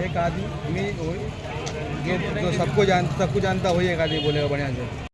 एक आदमी ये जो सबको जानता वही एक आदमी बोलेगा बढ़िया से।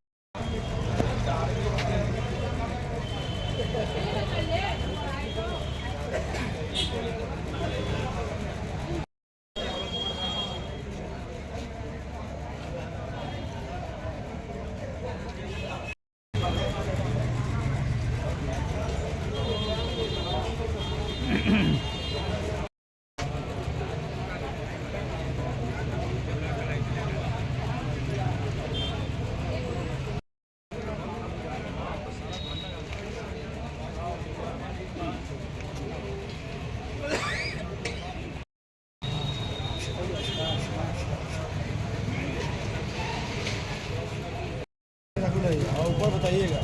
ऊपर बताइएगा,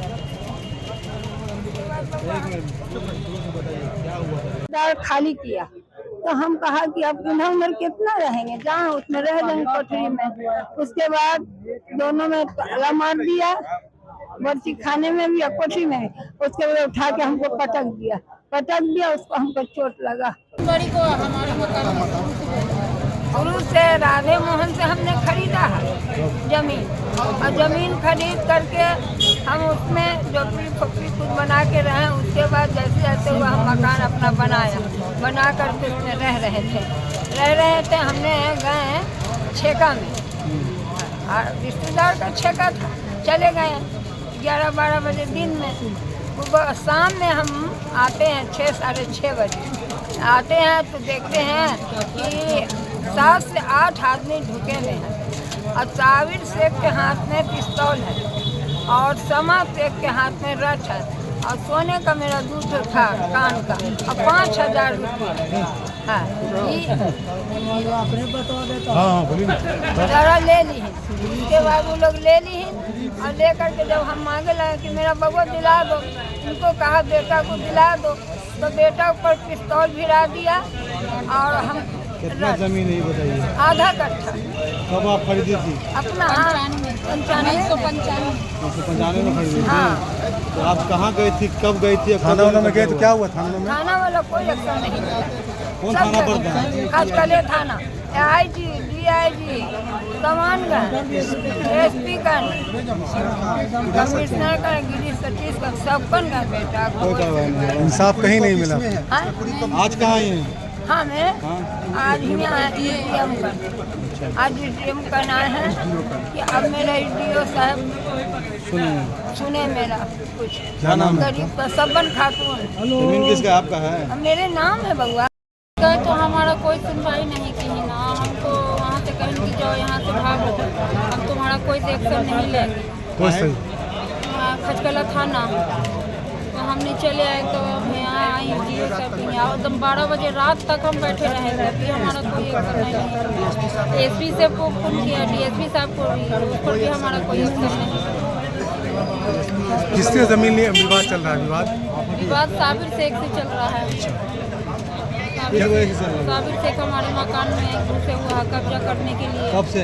एक मिनट बताइए क्या हुआ। दाल खाली किया तो हम कहा कि अब इधर उधर कितना रहेंगे, जहाँ उसमें रह जाएंगे कोठरी में। उसके बाद दोनों में ताला मार दिया, बर्ची खाने में भी और कोठरी में भी। उसके बाद उठा के हमको पटक दिया, उसको हमको चोट लगा। बड़ी को हमारे शुरू से राधे मोहन से हमने खरीदा है जमीन, और जमीन खरीद करके हम उसमें झोपड़ी फोपड़ी कुछ बना के रहे। उसके बाद जैसे जैसे हुआ हम मकान अपना बना करके उसमें रह रहे थे। हमने गए छेका में, रिश्तेदार का छेका था, चले गए 11-12 बजे दिन में। शाम में हम आते हैं 6 साढ़े 6 बजे आते हैं तो देखते हैं कि 7 से 8 आदमी झुके हुए हैं, और साबिर शेख के हाथ में पिस्तौल है और समा शेख के हाथ में रथ है, और सोने का मेरा दूध था कान का, और 5000 रुपये जरा ले ली है। उसके बाद वो लोग ले ली है, और ले करके जब हम मांगे लगे कि मेरा बबुआ दिला दो, उनको कहा बेटा को दिला दो, तो बेटा ऊपर पिस्तौल भिड़ा दिया। और हम कितना जमीन है ये बताइए? आधा कट्ठा। कब आप खरीदी थी? अपना 1995 में खरीदी थी। हाँ। तो आप कहाँ गई थी, कब गई थी? थाना वाला में गए तो क्या हुआ? थाना वाला कोई एक्शन नहीं लिया। कौन थाना पर था? खासकले थाना IG DIG दमानगंज SP कमिश्नर का गिरीश सतीश का सबकन का बेटा इंसाफ कहीं नहीं मिला। आज कहाँ आए हैं? हाँ मैं आज यहाँ आज EDM करना है कि अब मेरा EDO साहब सुने मेरा कुछ। क्या नाम है? गरीब का सबन खातून। जमीन किसका? आपका है? मेरे नाम है बउआ। तो हमारा कोई सुनवाई नहीं की ना, हमको वहाँ से कहें कि जाओ यहाँ से भागो, हम तुम्हारा कोई एक्शन नहीं लेंगे। खचकला थाना तो हमने चले आए, तो हम यहाँ आई DO साहब यहाँ एकदम 12 बजे रात तक हम बैठे रहे थे, अभी हमारा कोई एक्शन नहीं। SP से को फोन किया, DSP साहब को भी, उस पर भी हमारा कोई एक्शन नहीं। किससे जमीन लिए विवाद चल रहा है? विवाद साबिर शेख से चल रहा है। साबिर शेख हमारे मकान में एक दूसरे हुआ कब्जा करने के लिए। कब से?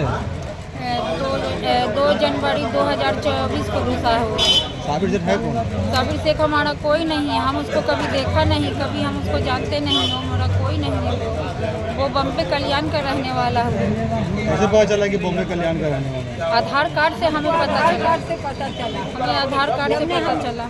2 जनवरी 2024 को घुसा है वो। साबिर शेख है कौन? साबिर शेख हमारा कोई नहीं है, हम उसको कभी देखा नहीं, कभी हम उसको जानते नहीं, हमारा कोई नहीं है। वो बम्बे कल्याण का रहने वाला है। कैसे पता चला कि बॉम्बे कल्याण का रहने वाला है? आधार कार्ड से हमें पता चला, हमें आधार कार्ड से पता चला।